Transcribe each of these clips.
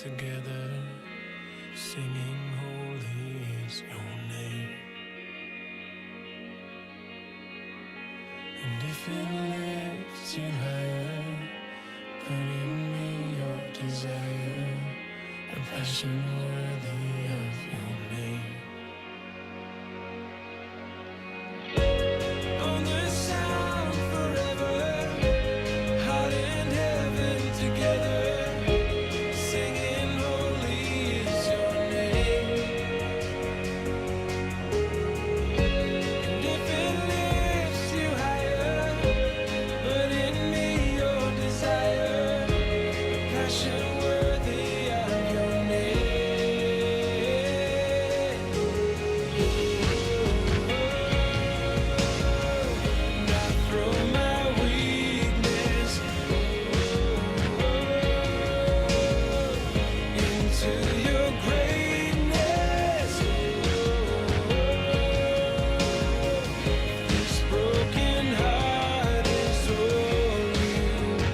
together, singing holy is your name. And if it lifts you higher, put in me your desire, a passion worthy of your name. On the sound forever, heart and heaven together, singing holy is your name. And if it lifts you higher, put in me your desire, a passion worthy of your name. And I throw my weakness into your greatness. This broken heart is all you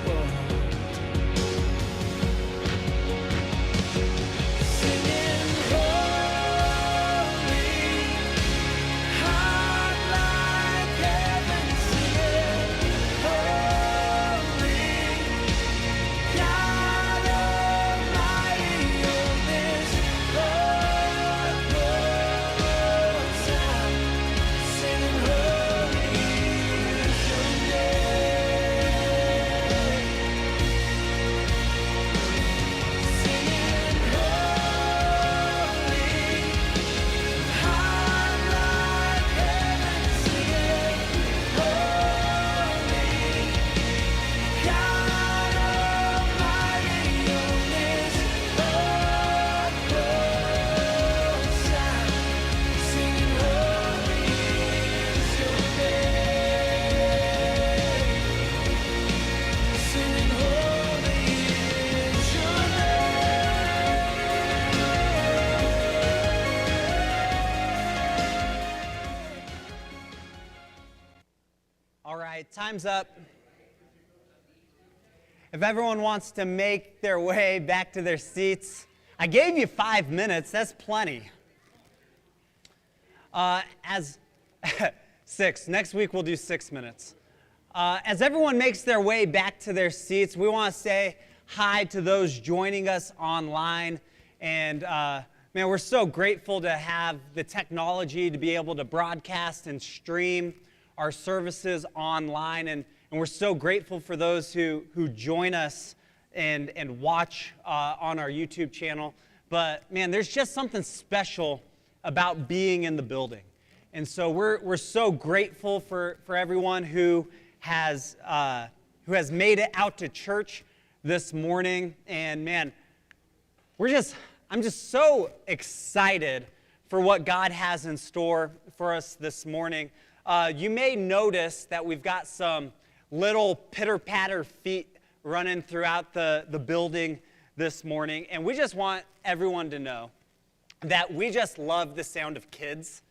want. Singing holy, heart like heaven, singing holy, God Almighty, on this Lord Most High, singing holy is your name. Singing holy, heart like heaven, singing holy, God Almighty, on this Lord Most High, singing holy is your name. Singing holy is your All right, time's up. If everyone wants to make their way back to their seats, I gave you 5 minutes. That's plenty. As 6. Next week we'll do 6 minutes. As everyone makes their way back to their seats, we want to say hi to those joining us online. And man, we're so grateful to have the technology to be able to broadcast and stream our services online. And we're so grateful for those who join us and watch on our YouTube channel. But man, there's just something special about being in the building. And so we're so grateful for everyone who has made it out to church this morning. And man, I'm just so excited for what God has in store for us this morning. You may notice that we've got some little pitter-patter feet running throughout the building this morning. And we just want everyone to know that we just love the sound of kids.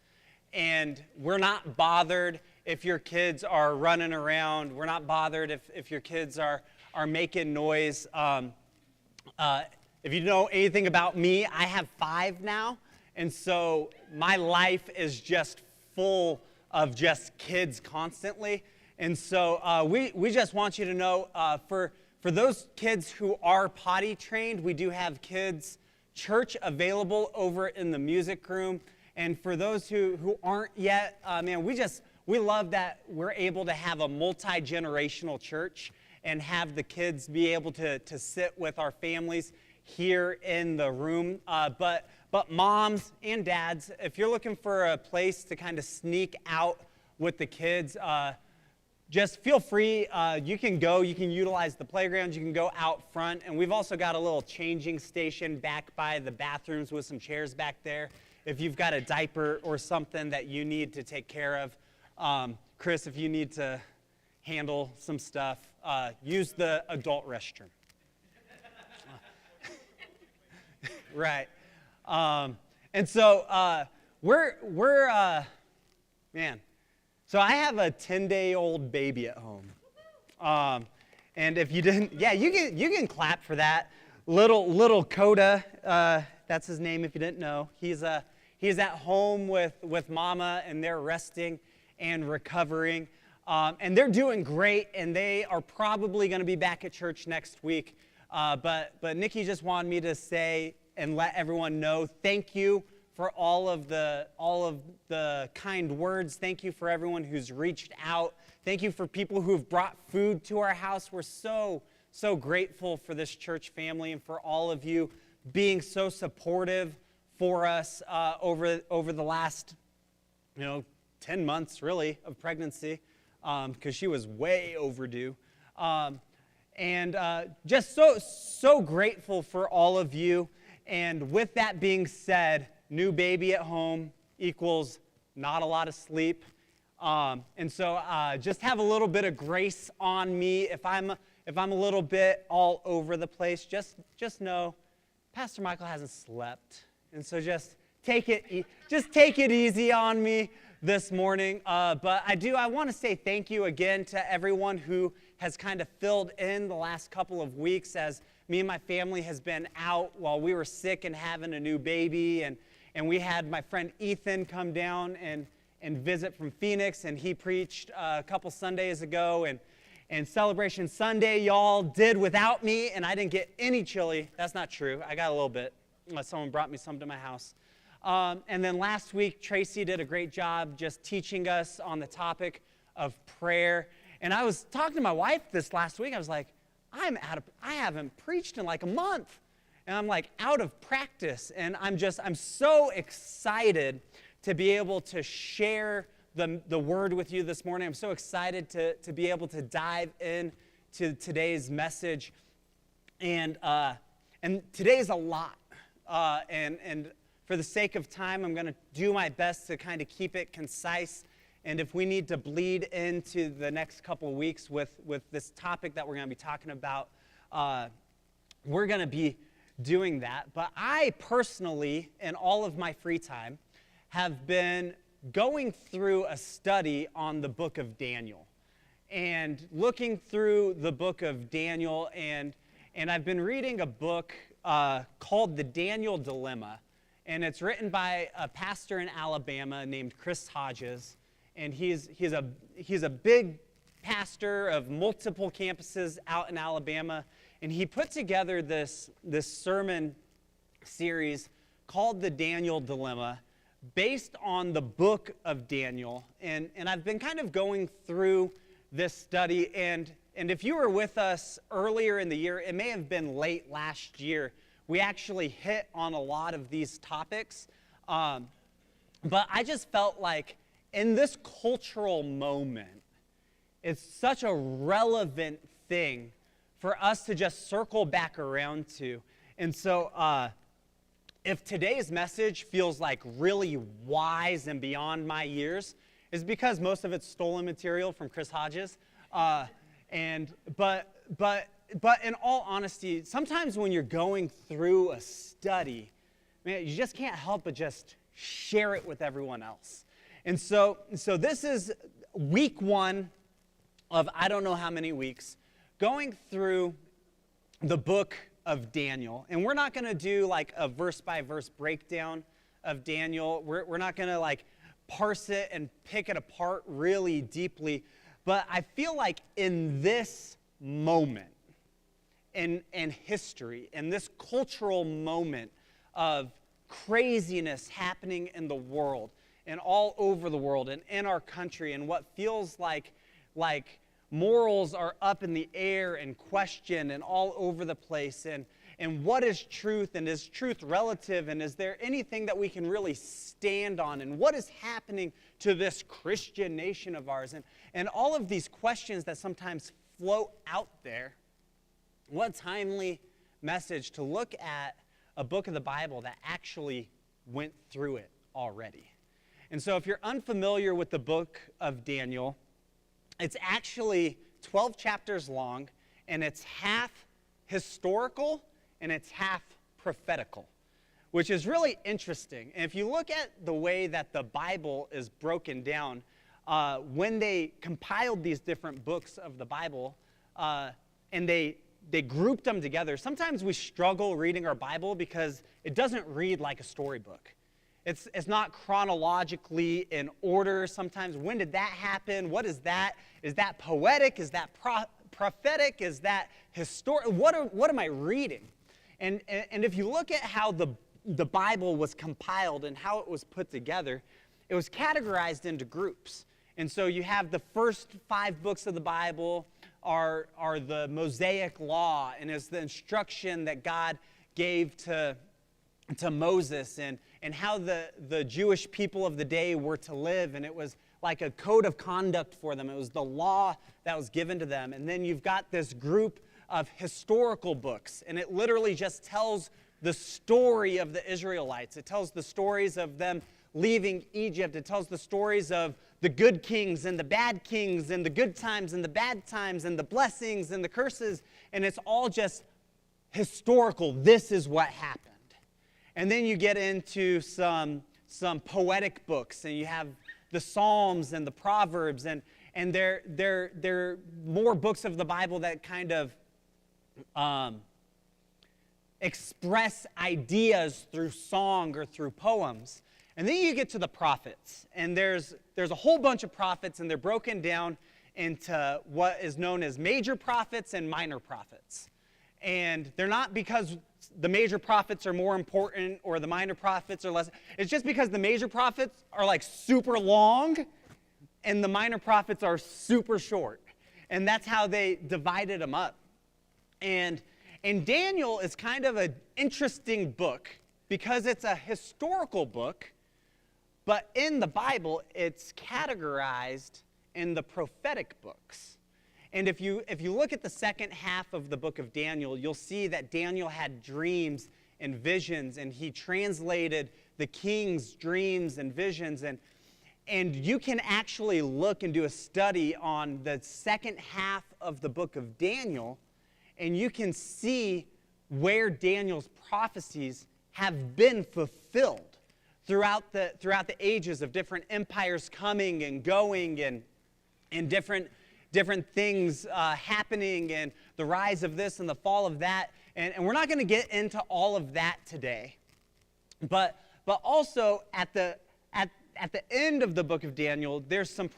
And we're not bothered if your kids are running around. We're not bothered if your kids are making noise. If you know anything about me, I have 5 now. And so my life is just full of just kids constantly. And so we just want you to know, for those kids who are potty trained, we do have kids church available over in the music room. And for those who aren't yet, man, we love that we're able to have a multi-generational church and have the kids be able to sit with our families here in the room. But moms and dads, if you're looking for a place to kind of sneak out with the kids, just feel free. You can utilize the playgrounds, you can go out front, and we've also got a little changing station back by the bathrooms with some chairs back there. If you've got a diaper or something that you need to take care of, Chris, if you need to handle some stuff, use the adult restroom. Right. And so man, so I have a 10-day-old baby at home. And if you didn't, yeah, you can clap for that. little Coda, that's his name if you didn't know. He's at home with Mama, and they're resting and recovering. And they're doing great, and they are probably going to be back at church next week. But Nikki just wanted me to say and let everyone know thank you for all of the kind words. Thank you for everyone who's reached out. Thank you for people who've brought food to our house. We're so grateful for this church family and for all of you being so supportive for us over the last 10 months really of pregnancy, because she was way overdue. And just so grateful for all of you. And with that being said, new baby at home equals not a lot of sleep. And so just have a little bit of grace on me if I'm a little bit all over the place. Just know Pastor Michael hasn't slept. And so just take it easy on me this morning. But I want to say thank you again to everyone who has kind of filled in the last couple of weeks as me and my family has been out while we were sick and having a new baby. And we had my friend Ethan come down and visit from Phoenix, and he preached a couple Sundays ago. And Celebration Sunday, y'all did without me, and I didn't get any chili. That's not true. I got a little bit. Someone brought me some to my house. And then last week, Tracy did a great job just teaching us on the topic of prayer. And I was talking to my wife this last week. I was like, I haven't preached in like a month. And I'm like out of practice. And I'm so excited to be able to share the word with you this morning. I'm so excited to be able to dive into today's message. And today's a lot. And for the sake of time, I'm going to do my best to kind of keep it concise. And if we need to bleed into the next couple of weeks with this topic that we're going to be talking about, we're going to be doing that. But I personally, in all of my free time, have been going through a study on the book of Daniel. And looking through the book of Daniel, and I've been reading a book called The Daniel Dilemma. And it's written by a pastor in Alabama named Chris Hodges. And he's a big pastor of multiple campuses out in Alabama. And he put together this sermon series called The Daniel Dilemma, based on the book of Daniel. And I've been kind of going through this study. And if you were with us earlier in the year, it may have been late last year, we actually hit on a lot of these topics. But I just felt like in this cultural moment, it's such a relevant thing for us to just circle back around to. And so if today's message feels like really wise and beyond my years, it's because most of it's stolen material from Chris Hodges. But in all honesty, sometimes when you're going through a study, man, you just can't help but just share it with everyone else. And so this is week one of I don't know how many weeks, going through the book of Daniel. And we're not going to do like a verse-by-verse breakdown of Daniel. We're not going to like parse it and pick it apart really deeply. But I feel like in this moment, in history, in this cultural moment of craziness happening in the world and all over the world and in our country, and what feels like morals are up in the air and questioned and all over the place, and what is truth, and is truth relative, and is there anything that we can really stand on, and what is happening to this Christian nation of ours, and all of these questions that sometimes float out there. What timely message to look at a book of the Bible that actually went through it already. And so if you're unfamiliar with the book of Daniel, it's actually 12 chapters long, and it's half historical and it's half prophetical, which is really interesting. And if you look at the way that the Bible is broken down, when they compiled these different books of the Bible, and they they grouped them together. Sometimes we struggle reading our Bible because it doesn't read like a storybook. It's not chronologically in order. Sometimes, when did that happen? What is that? Is that poetic? Is that prophetic? Is that historic? What am I reading? And if you look at how the Bible was compiled and how it was put together, it was categorized into groups. And so you have the first 5 books of the Bible are the Mosaic Law, and it's the instruction that God gave to Moses and how the Jewish people of the day were to live. And it was like a code of conduct for them. It was the law that was given to them. And then you've got this group of historical books, and it literally just tells the story of the Israelites. It tells the stories of them leaving Egypt. It tells the stories of the good kings and the bad kings and the good times and the bad times and the blessings and the curses. And it's all just historical. This is what happened. And then you get into some poetic books, and you have the Psalms and the Proverbs, and they're more books of the Bible that kind of express ideas through song or through poems. And then you get to the prophets, and there's a whole bunch of prophets, and they're broken down into what is known as major prophets and minor prophets. And they're not because the major prophets are more important or the minor prophets are less. It's just because the major prophets are like super long and the minor prophets are super short. And that's how they divided them up. And Daniel is kind of an interesting book because it's a historical book, but in the Bible, it's categorized in the prophetic books. And if you look at the second half of the book of Daniel, you'll see that Daniel had dreams and visions, and he translated the king's dreams and visions. And you can actually look and do a study on the second half of the book of Daniel, and you can see where Daniel's prophecies have been fulfilled throughout the ages of different empires coming and going and different things happening, and the rise of this and the fall of that. And we're not going to get into all of that today. But also at the end of the book of Daniel, there's some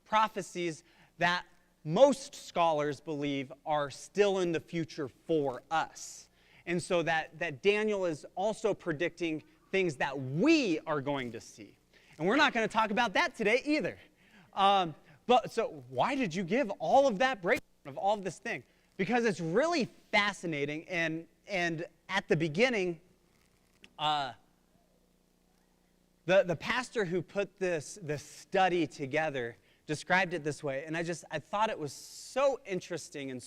prophecies that most scholars believe are still in the future for us. And so that Daniel is also predicting things that we are going to see. And we're not going to talk about that today either. But so why did you give all of that breakdown of all of this thing? Because it's really fascinating. And at the beginning, the pastor who put this study together described it this way. And I thought it was so interesting and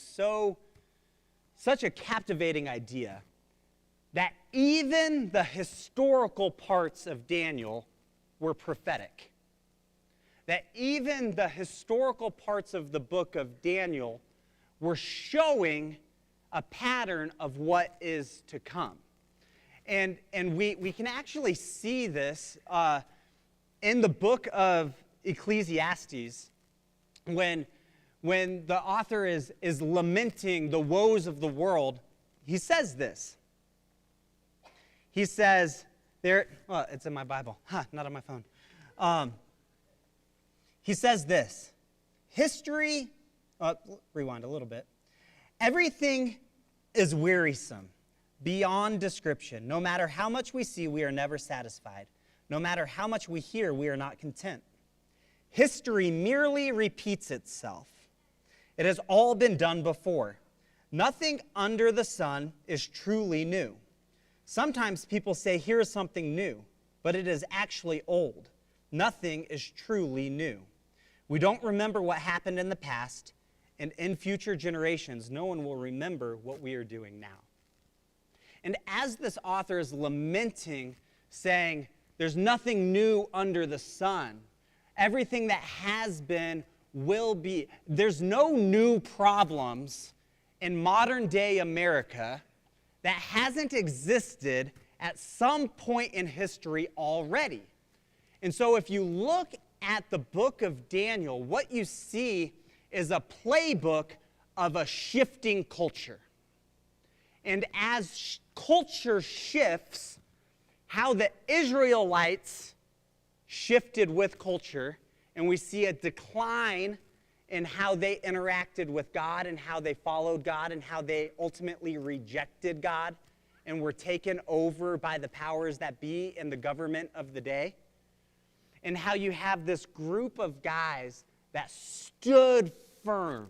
such a captivating idea that even the historical parts of Daniel were prophetic. That even the historical parts of the book of Daniel were showing a pattern of what is to come. And we can actually see this in the book of Ecclesiastes when the author is lamenting the woes of the world. He says this. He says, it's in my Bible. Not on my phone. He says this, history, rewind a little bit. Everything is wearisome, beyond description. No matter how much we see, we are never satisfied. No matter how much we hear, we are not content. History merely repeats itself. It has all been done before. Nothing under the sun is truly new. Sometimes people say, here's something new, but it is actually old. Nothing is truly new. We don't remember what happened in the past, and in future generations, no one will remember what we are doing now. And as this author is lamenting, saying, there's nothing new under the sun, everything that has been will be. There's no new problems in modern day America that hasn't existed at some point in history already. And so if you look at the book of Daniel, what you see is a playbook of a shifting culture. And as culture shifts, how the Israelites shifted with culture, and we see a decline in how they interacted with God and how they followed God and how they ultimately rejected God and were taken over by the powers that be in the government of the day. And how you have this group of guys that stood firm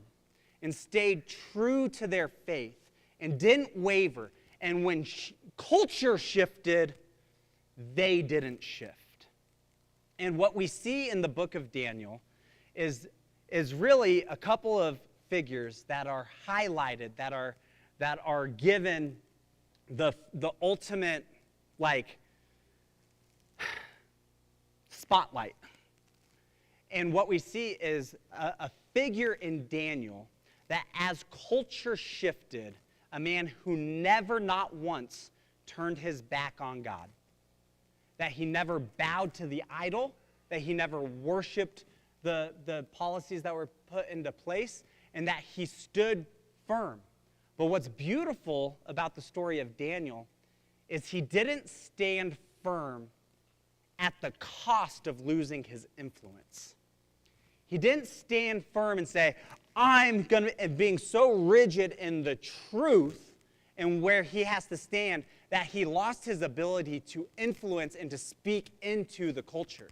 and stayed true to their faith and didn't waver. And when culture shifted, they didn't shift. And what we see in the book of Daniel is really a couple of figures that are highlighted, that are given the ultimate, like, spotlight. And what we see is a figure in Daniel that as culture shifted, a man who never, not once, turned his back on God. That he never bowed to the idol, that he never worshiped the policies that were put into place, and that he stood firm. But what's beautiful about the story of Daniel is he didn't stand firm at the cost of losing his influence. He didn't stand firm and say, I'm going to, being so rigid in the truth and where he has to stand, that he lost his ability to influence and to speak into the culture.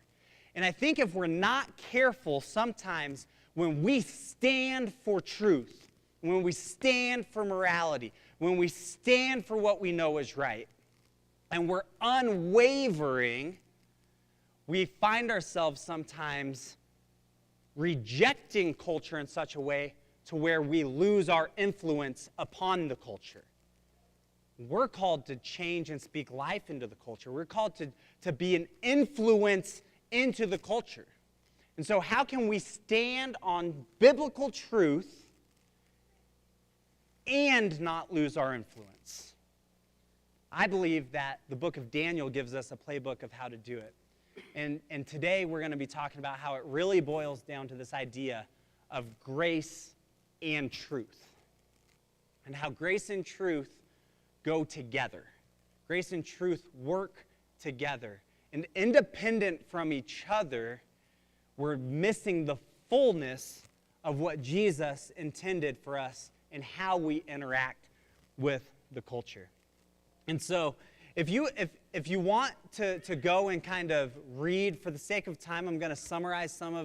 And I think if we're not careful, sometimes when we stand for truth, when we stand for morality, when we stand for what we know is right, and we're unwavering, we find ourselves sometimes rejecting culture in such a way to where we lose our influence upon the culture. We're called to change and speak life into the culture. We're called to be an influence into the culture. And so how can we stand on biblical truth and not lose our influence? I believe that the book of Daniel gives us a playbook of how to do it. And today we're going to be talking about how it really boils down to this idea of grace and truth. And how grace and truth go together. Grace and truth work together. And independent from each other, we're missing the fullness of what Jesus intended for us and how we interact with the culture. And so, if you want to go and kind of read, for the sake of time, I'm going to summarize some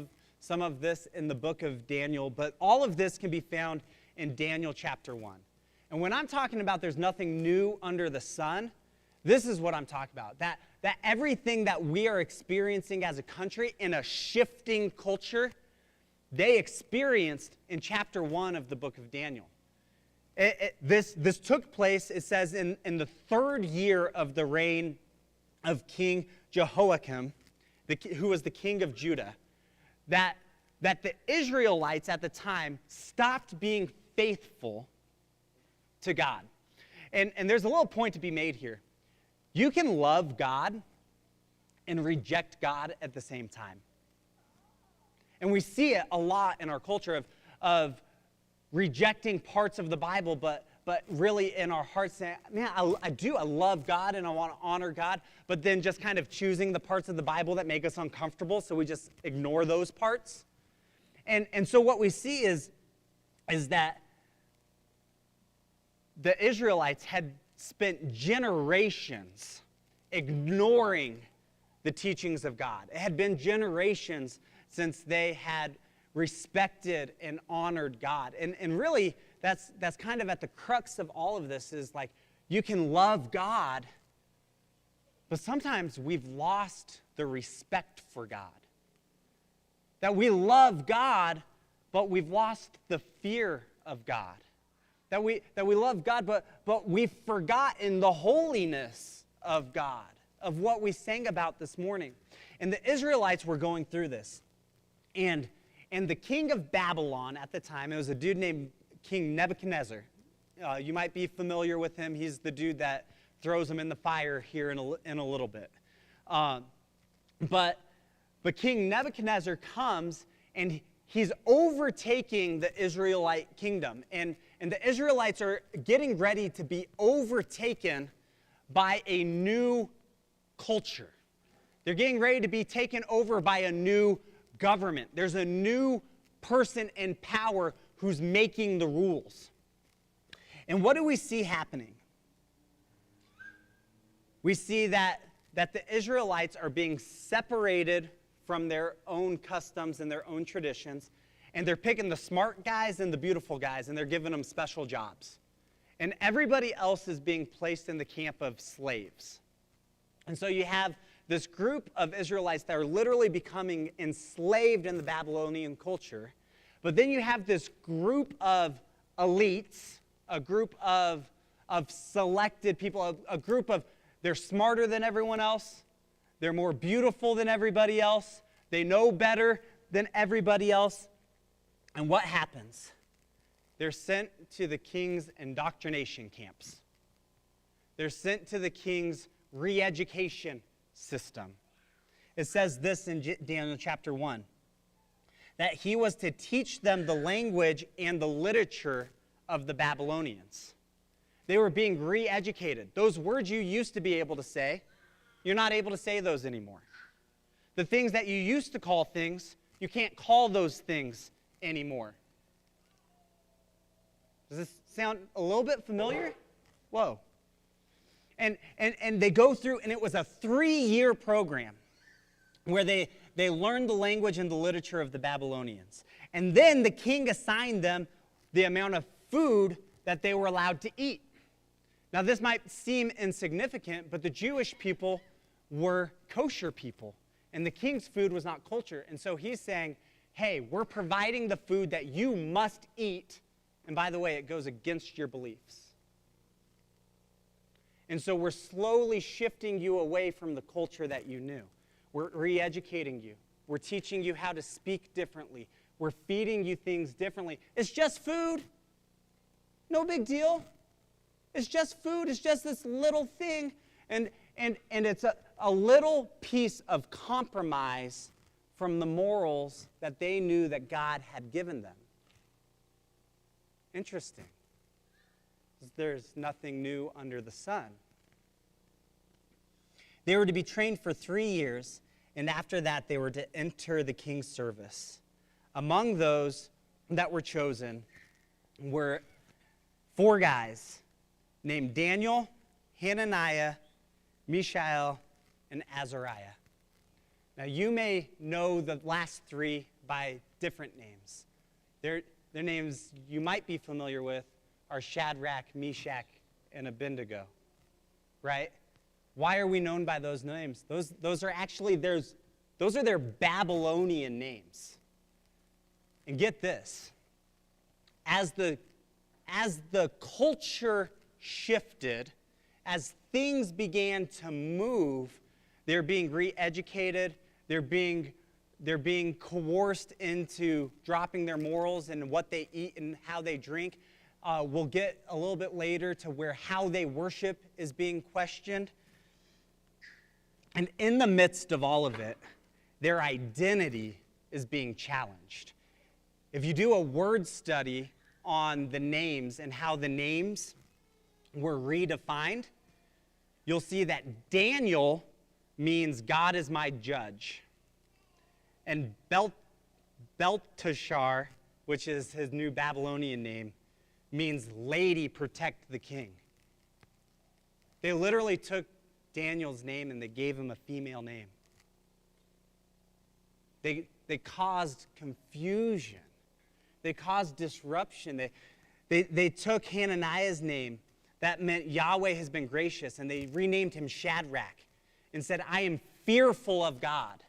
of this in the book of Daniel, but all of this can be found in Daniel chapter 1. And when I'm talking about there's nothing new under the sun, this is what I'm talking about. That everything that we are experiencing as a country in a shifting culture, they experienced in chapter 1 of the book of Daniel. This took place, it says, in the 3rd year of the reign of King Jehoiakim, who was the king of Judah, that the Israelites at the time stopped being faithful to God. And there's a little point to be made here. You can love God and reject God at the same time. And we see it a lot in our culture of rejecting parts of the Bible, but really in our hearts saying, man, I love God and I want to honor God, but then just kind of choosing the parts of the Bible that make us uncomfortable, so we just ignore those parts. And so what we see is that the Israelites had spent generations ignoring the teachings of God. It had been generations since they had respected and honored God. And really, that's kind of at the crux of all of this, is like, you can love God, but sometimes we've lost the respect for God. That we love God, but we've lost the fear of God. That we love God, but we've forgotten the holiness of God, of what we sang about this morning. And the Israelites were going through this. And the king of Babylon at the time, it was a dude named King Nebuchadnezzar. You might be familiar with him. He's the dude that throws them in the fire here in a little bit. But King Nebuchadnezzar comes, and he's overtaking the Israelite kingdom. And And the Israelites are getting ready to be overtaken by a new culture. They're getting ready to be taken over by a new government. There's a new person in power who's making the rules. And what do we see happening? We see that the Israelites are being separated from their own customs and their own traditions, and they're picking the smart guys and the beautiful guys, and they're giving them special jobs. And everybody else is being placed in the camp of slaves. And so you have this group of Israelites that are literally becoming enslaved in the Babylonian culture. But then you have this group of elites, a group of selected people, a group of, they're smarter than everyone else, they're more beautiful than everybody else, they know better than everybody else. And what happens? They're sent to the king's indoctrination camps. They're sent to the king's re-education system. It says this in Daniel chapter 1, that he was to teach them the language and the literature of the Babylonians. They were being re-educated. Those words you used to be able to say, you're not able to say those anymore. The things that you used to call things, you can't call those things anymore. Does this sound a little bit familiar? Whoa. And they go through, and it was a 3-year program where they learned the language and the literature of the Babylonians. And then the king assigned them the amount of food that they were allowed to eat. Now, this might seem insignificant, but the Jewish people were kosher people, and the king's food was not kosher. And so he's saying, hey, we're providing the food that you must eat, and by the way, it goes against your beliefs. And so we're slowly shifting you away from the culture that you knew. We're re-educating you. We're teaching you how to speak differently. We're feeding you things differently. It's just food. No big deal. It's just food. It's just this little thing. And it's a little piece of compromise from the morals that they knew that God had given them. Interesting. There's nothing new under the sun. They were to be trained for 3 years, and after that, they were to enter the king's service. Among those that were chosen were 4 guys named Daniel, Hananiah, Mishael, and Azariah. Now, you may know the last 3 by different names. Their names you might be familiar with are Shadrach, Meshach, and Abednego, right? Why are we known by those names? Those are actually those are their Babylonian names. And get this, as the culture shifted, as things began to move, they're being re-educated, they're being coerced into dropping their morals and what they eat and how they drink. We'll get a little bit later to where how they worship is being questioned. And in the midst of all of it, their identity is being challenged. If you do a word study on the names and how the names were redefined, you'll see that Daniel means God is my judge. And Belteshazzar, which is his new Babylonian name, means lady protect the king. They literally took Daniel's name and they gave him a female name. They caused confusion. They caused disruption. They took Hananiah's name. That meant Yahweh has been gracious, and they renamed him Shadrach and said, I am fearful of God.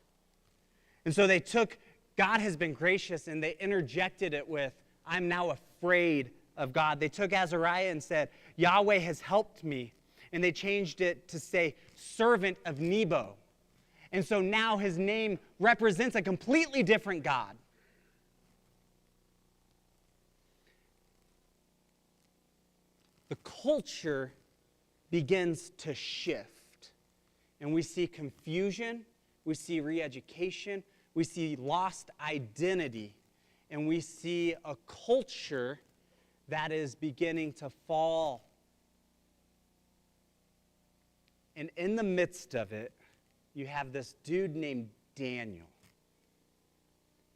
And so they took God has been gracious, and they interjected it with, I'm now afraid of God. They took Azariah and said, Yahweh has helped me. And they changed it to say, servant of Nebo. And so now his name represents a completely different God. The culture begins to shift. And we see confusion, we see re-education, we see lost identity, and we see a culture that is beginning to fall. And in the midst of it, you have this dude named Daniel.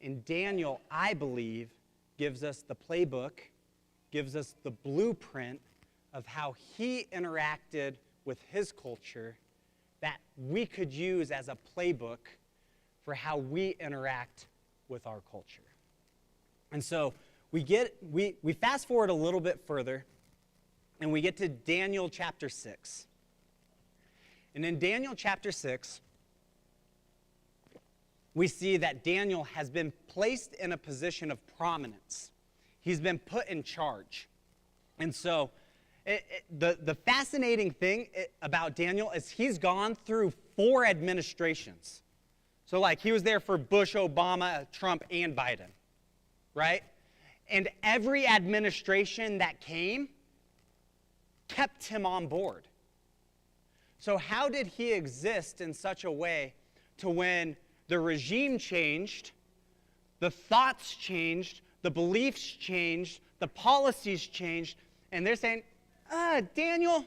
And Daniel, I believe, gives us the playbook, gives us the blueprint of how he interacted with his culture that we could use as a playbook for how we interact with our culture. And so we fast forward a little bit further, and we get to Daniel chapter 6. And in Daniel chapter 6, we see that Daniel has been placed in a position of prominence. He's been put in charge. And so the fascinating thing about Daniel is he's gone through 4 administrations. So like he was there for Bush, Obama, Trump, and Biden, right? And every administration that came kept him on board. So how did he exist in such a way to when the regime changed, the thoughts changed, the beliefs changed, the policies changed, and they're saying, Daniel,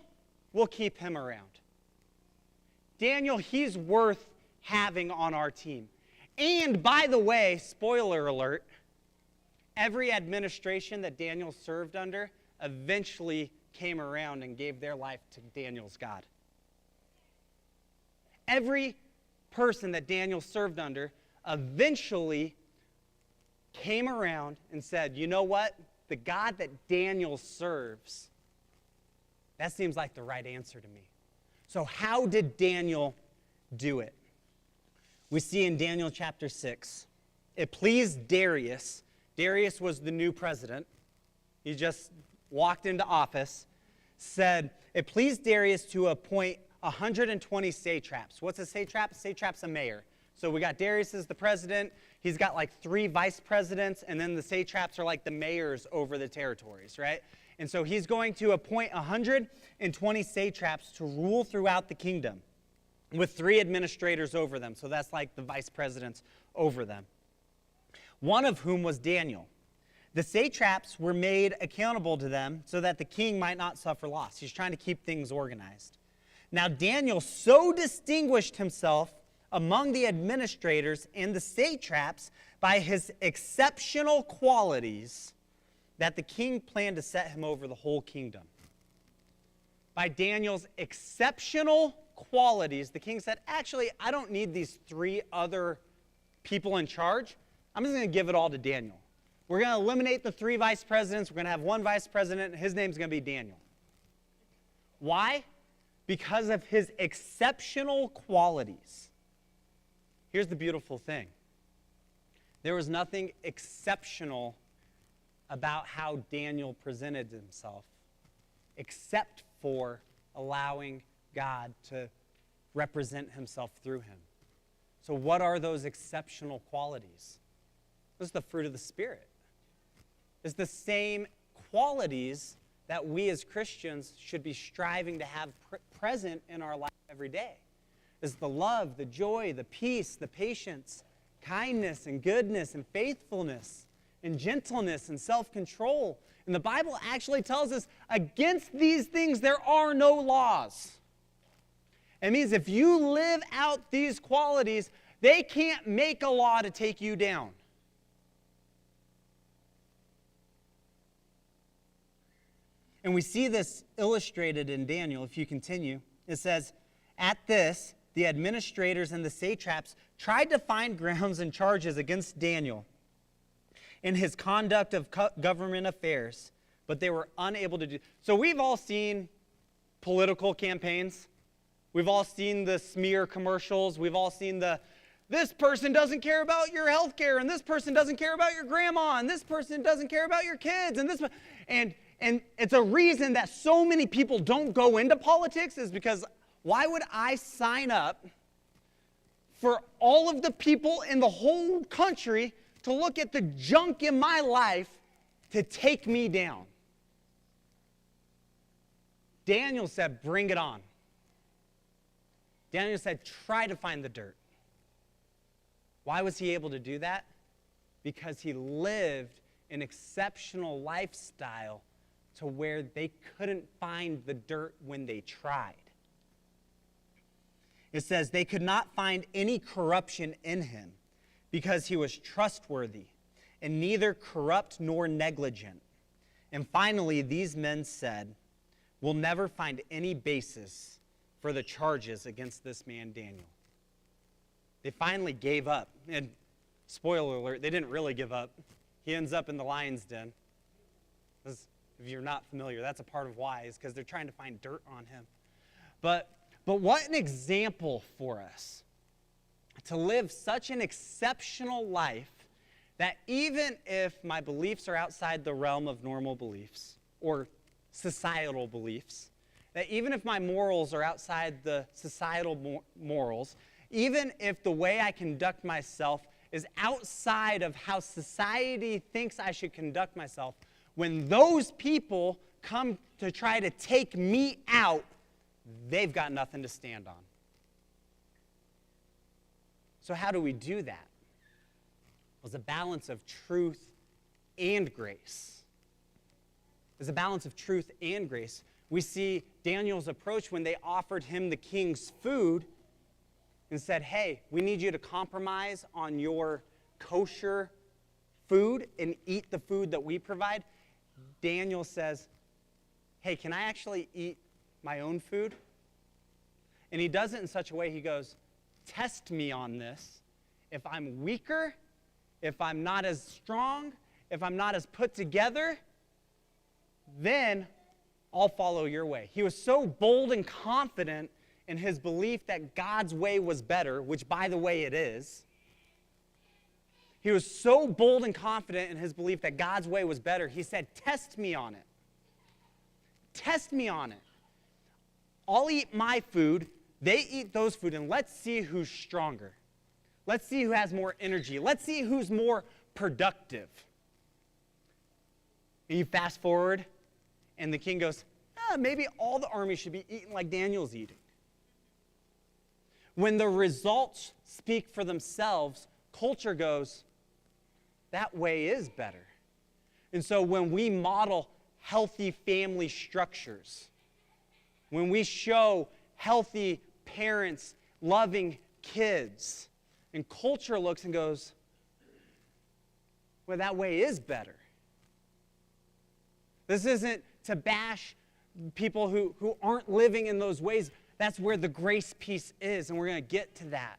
we'll keep him around. Daniel, he's worth having on our team. And by the way, spoiler alert, every administration that Daniel served under eventually came around and gave their life to Daniel's God. Every person that Daniel served under eventually came around and said, you know what? The God that Daniel serves, that seems like the right answer to me. So how did Daniel do it? We see in Daniel chapter 6, it pleased Darius. Darius was the new president. He just walked into office, said, it pleased Darius to appoint 120 satraps. What's a satrap? A satrap's a mayor. So we got Darius as the president. He's got like 3 vice presidents, and then the satraps are like the mayors over the territories, right? And so he's going to appoint 120 satraps to rule throughout the kingdom with 3 administrators over them. So that's like the vice presidents over them. One of whom was Daniel. The satraps were made accountable to them so that the king might not suffer loss. He's trying to keep things organized. Now Daniel so distinguished himself among the administrators and the satraps by his exceptional qualities that the king planned to set him over the whole kingdom. By Daniel's exceptional qualities, the king said, actually, I don't need these 3 other people in charge. I'm just going to give it all to Daniel. We're going to eliminate the 3 vice presidents. We're going to have 1 vice president, and his name's going to be Daniel. Why? Because of his exceptional qualities. Here's the beautiful thing. There was nothing exceptional about how Daniel presented himself, except for allowing God to represent himself through him. So what are those exceptional qualities? This is the fruit of the Spirit. It's the same qualities that we as Christians should be striving to have present in our life every day. It's the love, the joy, the peace, the patience, kindness and goodness and faithfulness and gentleness and self-control. And the Bible actually tells us against these things there are no laws. It means if you live out these qualities, they can't make a law to take you down. And we see this illustrated in Daniel. If you continue, it says, at this, the administrators and the satraps tried to find grounds and charges against Daniel in his conduct of government affairs, but they were unable to do. So we've all seen political campaigns. We've all seen the smear commercials. We've all seen this person doesn't care about your health care, and this person doesn't care about your grandma, and this person doesn't care about your kids, and it's a reason that so many people don't go into politics is because why would I sign up for all of the people in the whole country to look at the junk in my life to take me down? Daniel said, bring it on. Daniel said, try to find the dirt. Why was he able to do that? Because he lived an exceptional lifestyle to where they couldn't find the dirt when they tried. It says they could not find any corruption in him because he was trustworthy and neither corrupt nor negligent. And finally, these men said, we'll never find any basis for the charges against this man Daniel. They finally gave up. And spoiler alert, they didn't really give up. He ends up in the lion's den. If you're not familiar, that's a part of why, is because they're trying to find dirt on him. But what an example for us to live such an exceptional life that even if my beliefs are outside the realm of normal beliefs or societal beliefs, that even if my morals are outside the societal morals, even if the way I conduct myself is outside of how society thinks I should conduct myself, when those people come to try to take me out, they've got nothing to stand on. So how do we do that? Well, it's a balance of truth and grace. There's a balance of truth and grace. We see Daniel's approach when they offered him the king's food and said, hey, we need you to compromise on your kosher food and eat the food that we provide. Daniel says, hey, can I actually eat my own food? And he does it in such a way, he goes, test me on this. If I'm weaker, if I'm not as strong, if I'm not as put together, then I'll follow your way. He was so bold and confident in his belief that God's way was better, which, by the way, it is. He was so bold and confident in his belief that God's way was better, he said, test me on it. Test me on it. I'll eat my food, they eat those food, and let's see who's stronger. Let's see who has more energy. Let's see who's more productive. And you fast forward, and the king goes, maybe all the army should be eating like Daniel's eating. When the results speak for themselves, culture goes, that way is better. And so when we model healthy family structures, when we show healthy parents loving kids, and culture looks and goes, well, that way is better. This isn't to bash people who aren't living in those ways. That's where the grace piece is, and we're going to get to that.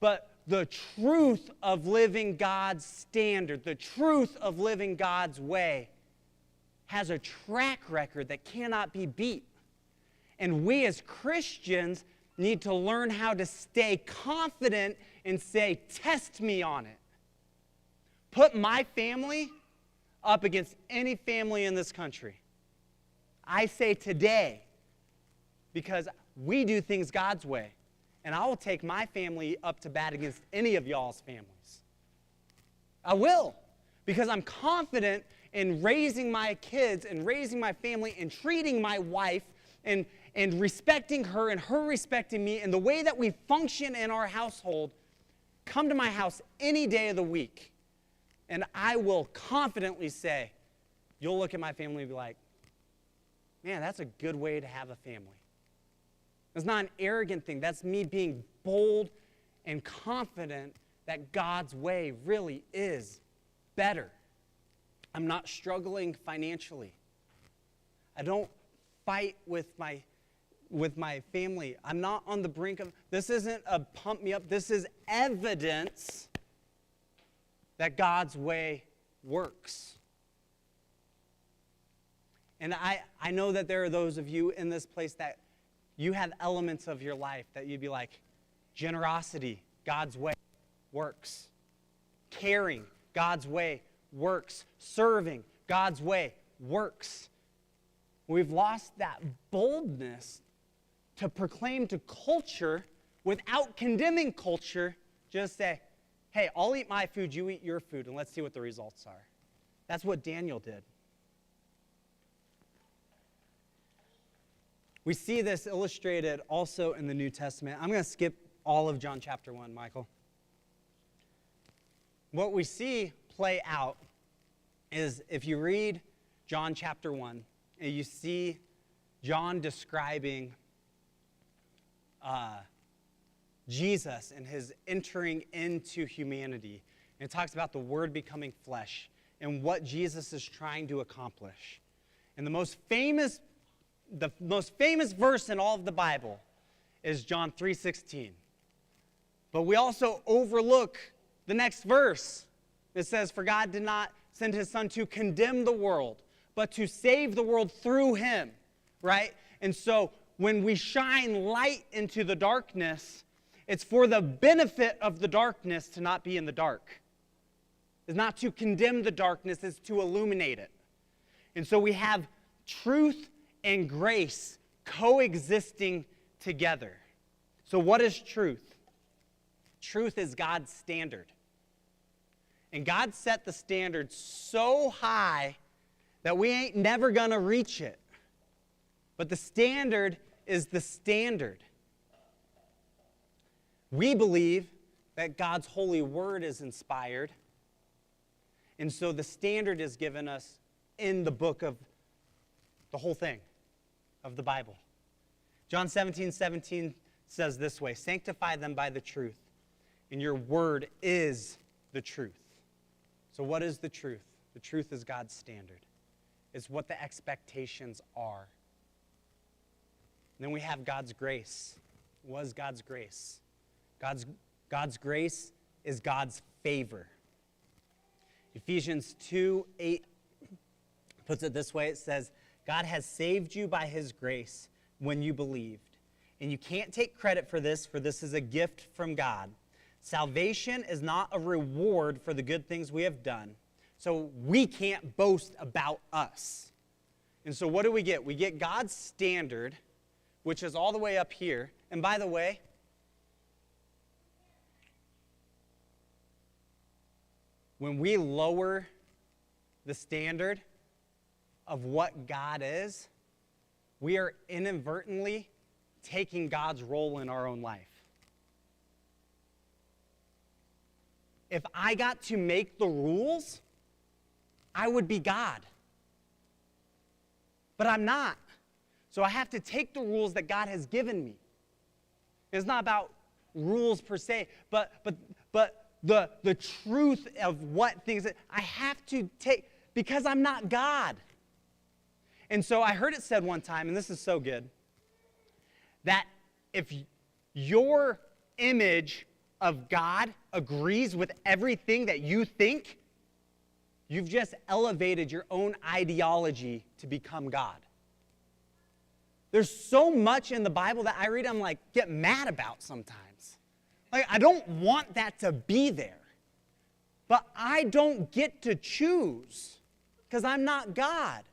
But the truth of living God's standard, the truth of living God's way, has a track record that cannot be beat. And we as Christians need to learn how to stay confident and say, test me on it. Put my family up against any family in this country. I say today, because we do things God's way, and I will take my family up to bat against any of y'all's families. I will, because I'm confident in raising my kids and raising my family and treating my wife and respecting her and her respecting me, and the way that we function in our household. Come to my house any day of the week, and I will confidently say, you'll look at my family and be like, man, that's a good way to have a family. It's not an arrogant thing. That's me being bold and confident that God's way really is better. I'm not struggling financially. I don't fight with my family. I'm not on the brink of, this isn't a pump me up. This is evidence that God's way works. And I know that there are those of you in this place that you have elements of your life that you'd be like, generosity, God's way works. Caring, God's way works. Serving, God's way works. We've lost that boldness to proclaim to culture without condemning culture. Just say, hey, I'll eat my food, you eat your food, and let's see what the results are. That's what Daniel did. We see this illustrated also in the New Testament. I'm going to skip all of John chapter 1, Michael. What we see play out is, if you read John chapter 1, and you see John describing Jesus and his entering into humanity. And it talks about the Word becoming flesh and what Jesus is trying to accomplish. And the most famous verse in all of the Bible is John 3:16. But we also overlook the next verse. It says, "For God did not send his Son to condemn the world, but to save the world through him," right? And so when we shine light into the darkness, it's for the benefit of the darkness to not be in the dark. It's not to condemn the darkness, it's to illuminate it. And so we have truth and grace coexisting together. So what is truth? Truth is God's standard. And God set the standard so high that we ain't never gonna reach it. But the standard is the standard. We believe that God's holy word is inspired. And so the standard is given us in the book of the whole thing of the Bible. John 17:17 says this way, "Sanctify them by the truth, and your word is the truth." So what is the truth? The truth is God's standard. It's what the expectations are. And then we have God's grace. What is God's grace? God's grace is God's favor. Ephesians 2:8 puts it this way. It says, "God has saved you by his grace when you believed. And you can't take credit for this is a gift from God. Salvation is not a reward for the good things we have done. So we can't boast about us." And so what do? We get God's standard, which is all the way up here. And by the way, when we lower the standard of what God is, we are inadvertently taking God's role in our own life. If I got to make the rules, I would be God. But I'm not. So I have to take the rules that God has given me. It's not about rules per se, but the truth of what things that I have to take, because I'm not God. And so I heard it said one time, and this is so good, that if your image of God agrees with everything that you think, you've just elevated your own ideology to become God. There's so much in the Bible that I read, I'm like, get mad about sometimes. Like, I don't want that to be there. But I don't get to choose because I'm not God.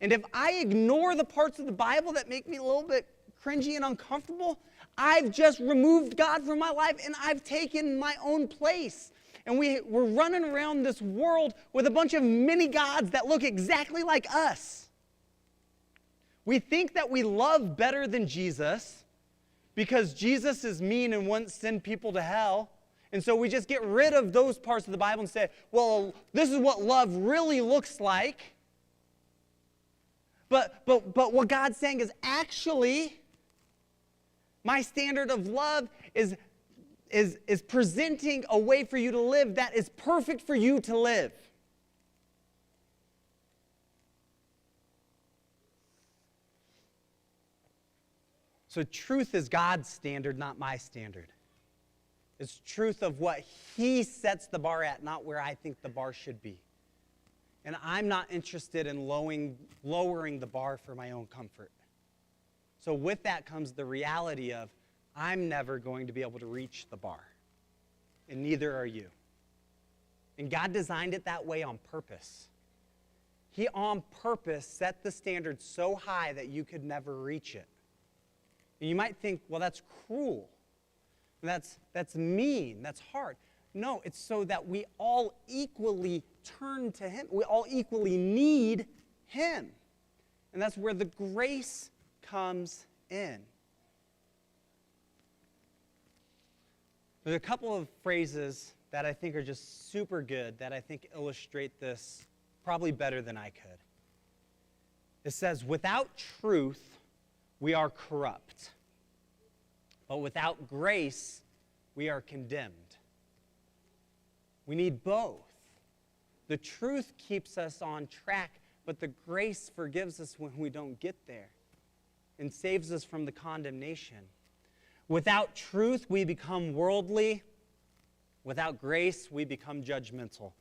And if I ignore the parts of the Bible that make me a little bit cringy and uncomfortable, I've just removed God from my life and I've taken my own place. And we're running around this world with a bunch of mini gods that look exactly like us. We think that we love better than Jesus because Jesus is mean and wouldn't send people to hell. And so we just get rid of those parts of the Bible and say, well, this is what love really looks like. But what God's saying is actually, my standard of love is presenting a way for you to live that is perfect for you to live. So truth is God's standard, not my standard. It's truth of what he sets the bar at, not where I think the bar should be. And I'm not interested in lowering the bar for my own comfort. So with that comes the reality of I'm never going to be able to reach the bar. And neither are you. And God designed it that way on purpose. He on purpose set the standard so high that you could never reach it. And you might think, well, that's cruel. That's mean. That's hard. No, it's so that we all equally turn to him. We all equally need him. And that's where the grace comes in. There's a couple of phrases that I think are just super good that I think illustrate this probably better than I could. It says, without truth, we are corrupt. But without grace, we are condemned. We need both. The truth keeps us on track, but the grace forgives us when we don't get there and saves us from the condemnation. Without truth, we become worldly. Without grace, we become judgmental.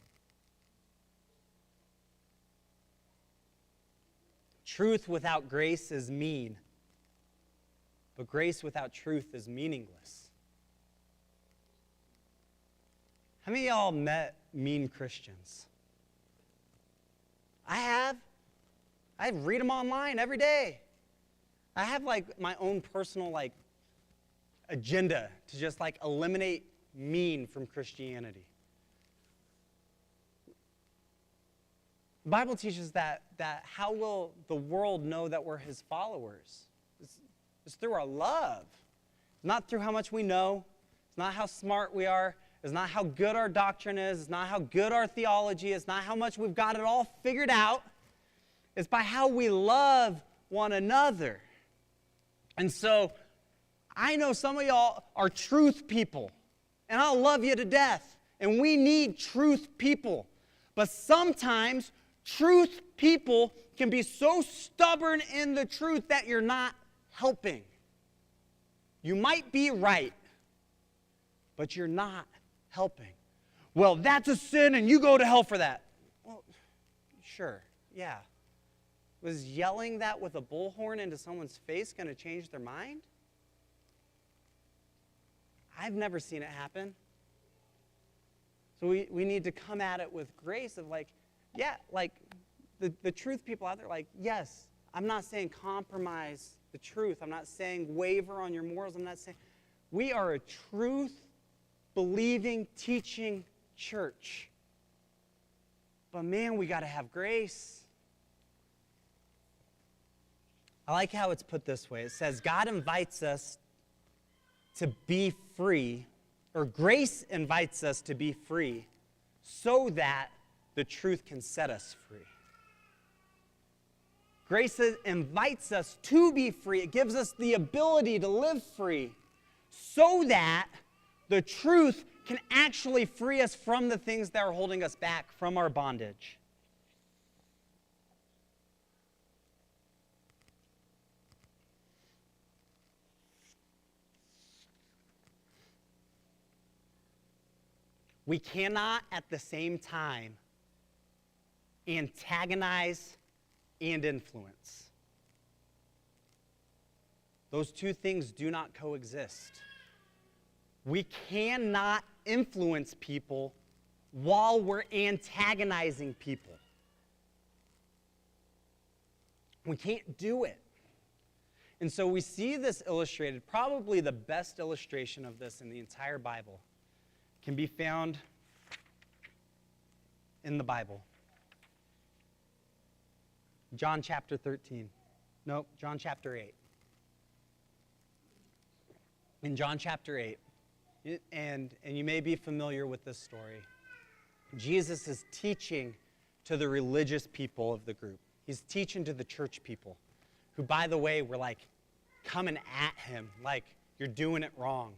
Truth without grace is mean, but grace without truth is meaningless. How many of y'all met mean Christians? I have. I read them online every day. I have like my own personal like agenda to just like eliminate mean from Christianity. The Bible teaches that how will the world know that we're his followers? It's through our love. It's not through how much we know. It's not how smart we are. It's not how good our doctrine is. It's not how good our theology is. It's not how much we've got it all figured out. It's by how we love one another. And so I know some of y'all are truth people, and I'll love you to death. And we need truth people. But sometimes truth people can be so stubborn in the truth that you're not helping. You might be right, but you're not helping. Well, that's a sin and you go to hell for that. Well, sure, yeah. Was yelling that with a bullhorn into someone's face going to change their mind? I've never seen it happen. So we need to come at it with grace of like, yeah, like the truth people out there, like, yes, I'm not saying compromise the truth. I'm not saying waver on your morals. I'm not saying, we are a truth-believing, teaching church. But man, we got to have grace. I like how it's put this way. It says, God invites us to be free, or grace invites us to be free so that the truth can set us free. Grace invites us to be free. It gives us the ability to live free so that the truth can actually free us from the things that are holding us back from our bondage. We cannot at the same time antagonize and influence. Those two things do not coexist. We cannot influence people while we're antagonizing people. We can't do it. And so we see this illustrated, probably the best illustration of this in the entire Bible can be found in the Bible. John chapter 13. Nope, John chapter 8. In John chapter 8, and you may be familiar with this story, Jesus is teaching to the religious people of the group. He's teaching to the church people, who, by the way, were like coming at him, like, you're doing it wrong.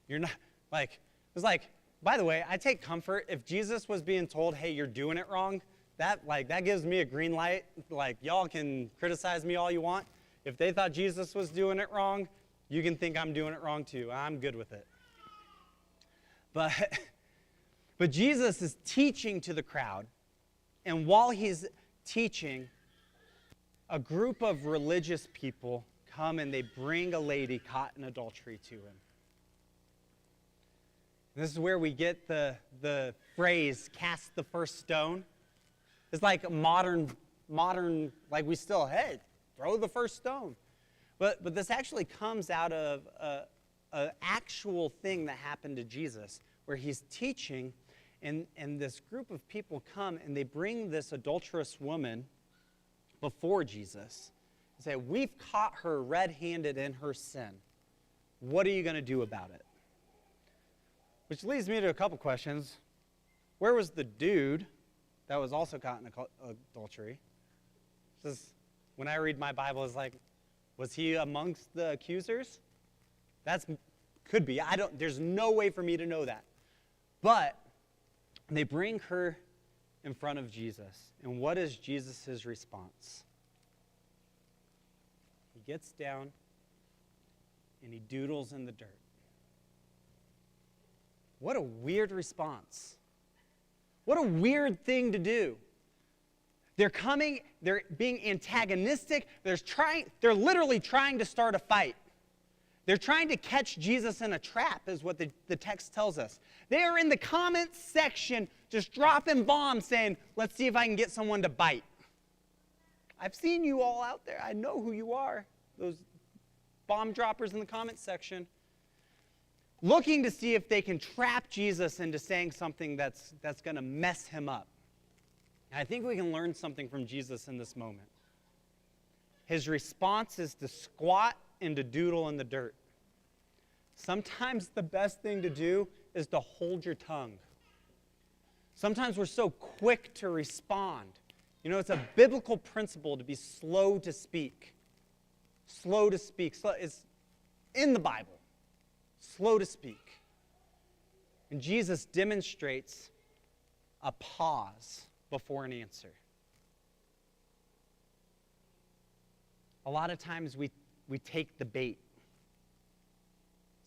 You're not, like, it was like, by the way, I take comfort if Jesus was being told, hey, you're doing it wrong, that gives me a green light. Like, y'all can criticize me all you want. If they thought Jesus was doing it wrong, you can think I'm doing it wrong too. I'm good with it. But Jesus is teaching to the crowd, and while he's teaching, a group of religious people come and they bring a lady caught in adultery to him. And this is where we get the phrase, cast the first stone. It's like modern, like we still, hey, throw the first stone. But this actually comes out of an actual thing that happened to Jesus, where he's teaching, and this group of people come and they bring this adulterous woman before Jesus and say, we've caught her red-handed in her sin. What are you going to do about it? Which leads me to a couple questions. Where was the dude that was also caught in adultery? when I read my Bible, is like, was he amongst the accusers? Could be. There's no way for me to know that. But they bring her in front of Jesus. And what is Jesus' response? He gets down and he doodles in the dirt. What a weird response. What a weird thing to do. They're being antagonistic. They're literally trying to start a fight. They're trying to catch Jesus in a trap, is what the text tells us. They are in the comments section just dropping bombs saying, let's see if I can get someone to bite. I've seen you all out there. I know who you are, those bomb droppers in the comments section. Looking to see if they can trap Jesus into saying something that's going to mess him up. And I think we can learn something from Jesus in this moment. His response is to squat and to doodle in the dirt. Sometimes the best thing to do is to hold your tongue. Sometimes we're so quick to respond. You know, it's a biblical principle to be slow to speak. Slow to speak. It's in the Bible. Slow to speak. And Jesus demonstrates a pause before an answer. A lot of times we take the bait.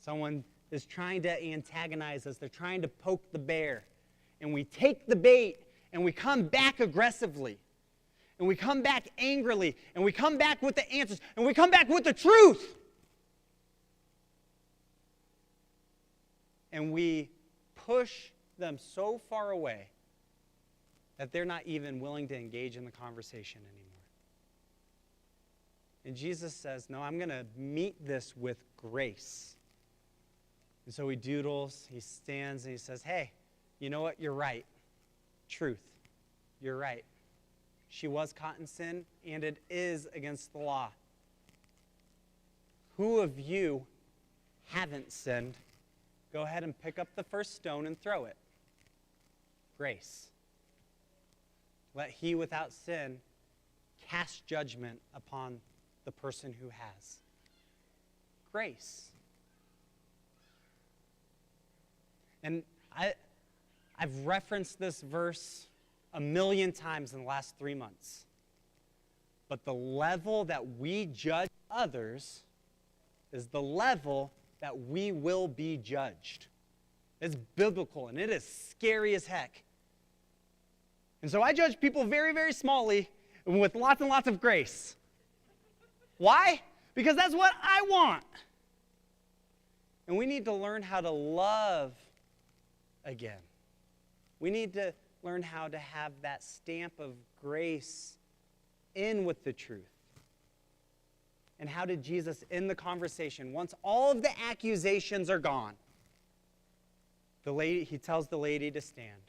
Someone is trying to antagonize us. They're trying to poke the bear. And we take the bait and we come back aggressively. And we come back angrily. And we come back with the answers. And we come back with the truth. And we push them so far away that they're not even willing to engage in the conversation anymore. And Jesus says, no, I'm going to meet this with grace. And so he doodles, he stands, and he says, hey, you know what? You're right. Truth. You're right. She was caught in sin, and it is against the law. Who of you haven't sinned? Go ahead and pick up the first stone and throw it. Grace. Let he without sin cast judgment upon the person who has. Grace. And I've referenced this verse a million times in the last 3 months. But the level that we judge others is the level that we will be judged. It's biblical, and it is scary as heck. And so I judge people very, very smallly and with lots and lots of grace. Why? Because that's what I want. And we need to learn how to love again. We need to learn how to have that stamp of grace in with the truth. And how did Jesus end the conversation? Once all of the accusations are gone, he tells the lady to stand.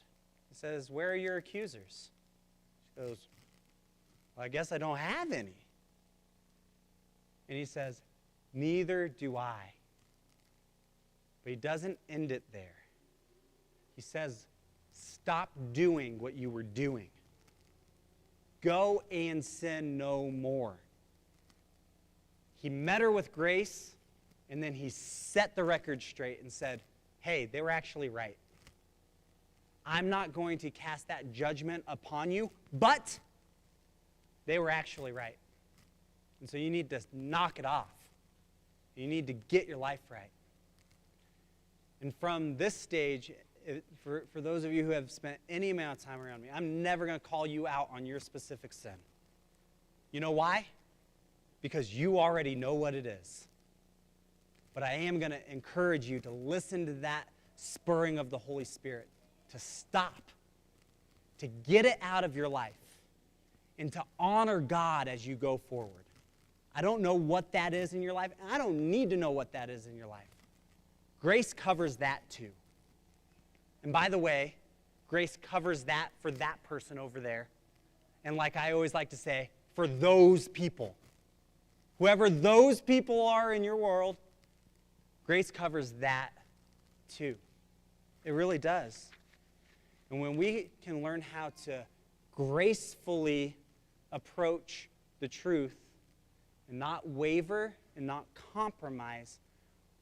He says, where are your accusers? She goes, well, I guess I don't have any. And he says, neither do I. But he doesn't end it there. He says, stop doing what you were doing. Go and sin no more. He met her with grace, and then he set the record straight and said, hey, they were actually right. I'm not going to cast that judgment upon you, but they were actually right. And so you need to knock it off. You need to get your life right. And from this stage, for those of you who have spent any amount of time around me, I'm never going to call you out on your specific sin. You know why? Because you already know what it is. But I am going to encourage you to listen to that spurring of the Holy Spirit, to stop, to get it out of your life, and to honor God as you go forward. I don't know what that is in your life, and I don't need to know what that is in your life. Grace covers that too. And by the way, grace covers that for that person over there. And like I always like to say, for those people. Whoever those people are in your world, grace covers that too. It really does. And when we can learn how to gracefully approach the truth and not waver and not compromise,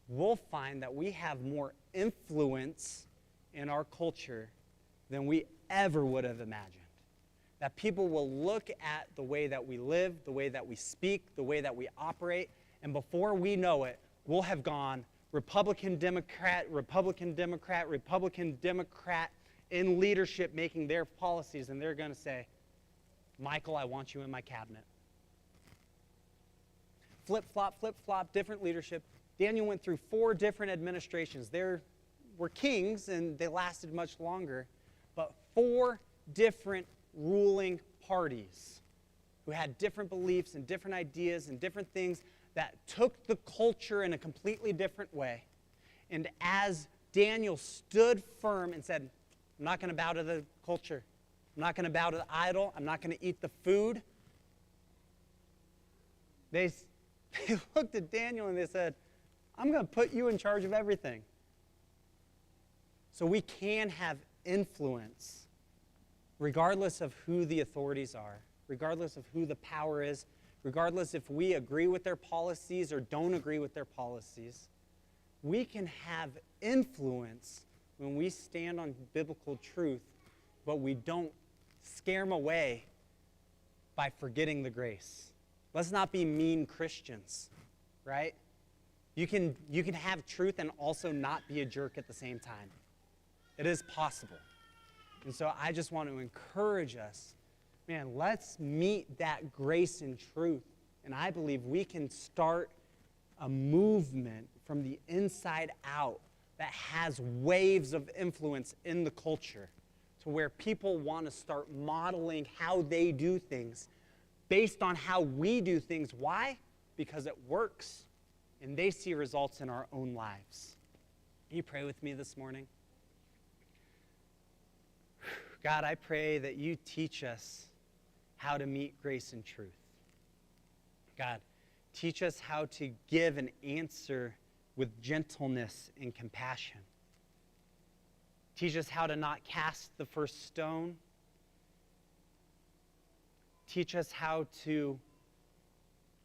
we'll find that we have more influence in our culture than we ever would have imagined. That people will look at the way that we live, the way that we speak, the way that we operate, and before we know it, we'll have gone Republican, Democrat, Republican, Democrat, Republican, Democrat in leadership making their policies, and they're going to say, Michael, I want you in my cabinet. Flip-flop, different leadership. Daniel went through 4 different administrations. There were kings, and they lasted much longer, but 4 different ruling parties who had different beliefs and different ideas and different things that took the culture in a completely different way. And as Daniel stood firm and said, I'm not going to bow to the culture. I'm not going to bow to the idol. I'm not going to eat the food. They looked at Daniel and they said, I'm going to put you in charge of everything. So we can have influence regardless of who the authorities are, regardless of who the power is, regardless if we agree with their policies or don't agree with their policies. We can have influence when we stand on biblical truth, but we don't scare them away by forgetting the grace. Let's not be mean Christians, right? You can have truth and also not be a jerk at the same time. It is possible. And so I just want to encourage us, man, let's meet that grace and truth. And I believe we can start a movement from the inside out that has waves of influence in the culture to where people want to start modeling how they do things based on how we do things. Why? Because it works, and they see results in our own lives. Can you pray with me this morning? God, I pray that you teach us how to meet grace and truth. God, teach us how to give an answer with gentleness and compassion. Teach us how to not cast the first stone. Teach us how to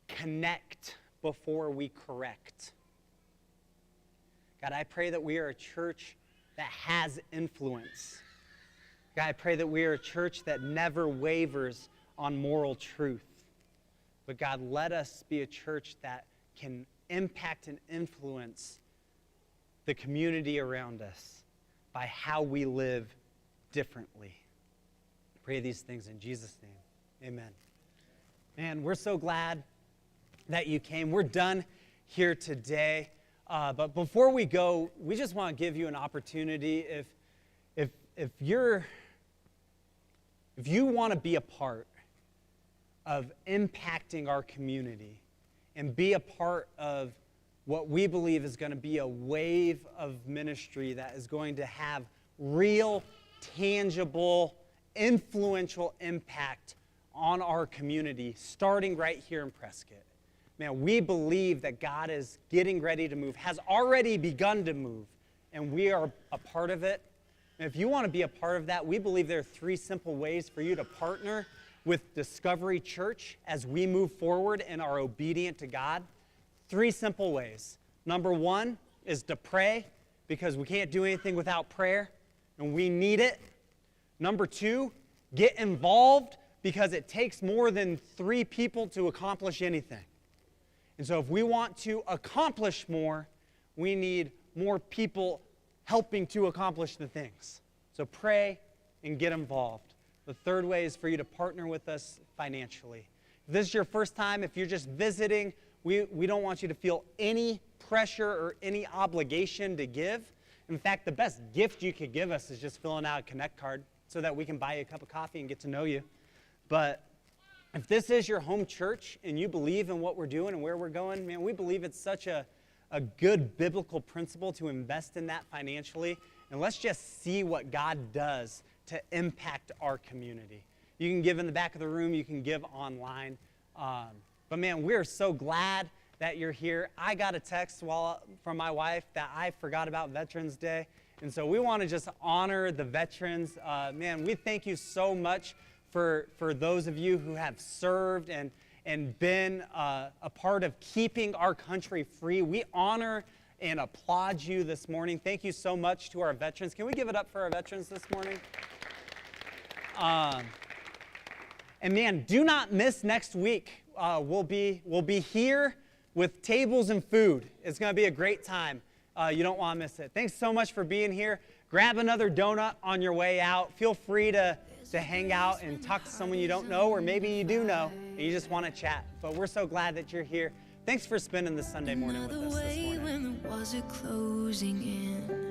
connect before we correct. God, I pray that we are a church that has influence. God, I pray that we are a church that never wavers on moral truth. But God, let us be a church that can impact and influence the community around us by how we live differently. I pray these things in Jesus' name. Amen. Man, we're so glad that you came. We're done here today. But before we go, we just want to give you an opportunity. If you want to be a part of impacting our community and be a part of what we believe is going to be a wave of ministry that is going to have real, tangible, influential impact on our community, starting right here in Prescott. Man, we believe that God is getting ready to move, has already begun to move, and we are a part of it. And if you want to be a part of that, we believe there are 3 simple ways for you to partner with Discovery Church as we move forward and are obedient to God. 3 simple ways. Number 1 is to pray, because we can't do anything without prayer, and we need it. Number 2, get involved, because it takes more than 3 people to accomplish anything. And so if we want to accomplish more, we need more people helping to accomplish the things. So pray and get involved. The 3rd way is for you to partner with us financially. If this is your first time, if you're just visiting, we don't want you to feel any pressure or any obligation to give. In fact, the best gift you could give us is just filling out a Connect card so that we can buy you a cup of coffee and get to know you. But if this is your home church and you believe in what we're doing and where we're going, man, we believe it's such a good biblical principle to invest in that financially. And let's just see what God does to impact our community. You can give in the back of the room. You can give online. But man, we're so glad that you're here. I got a text from my wife that I forgot about Veterans Day. And so we want to just honor the veterans. Man, we thank you so much for those of you who have served and and been a part of keeping our country free. We honor and applaud you this morning. Thank you so much to our veterans. Can we give it up for our veterans this morning? And man, do not miss next week. We'll be here with tables and food. It's going to be a great time. You don't want to miss it. Thanks so much for being here. Grab another donut on your way out. Feel free to hang out and talk to someone you don't know, or maybe you do know and you just want to chat. But we're so glad that you're here. Thanks for spending this Sunday morning with us this morning. When the walls are closing in,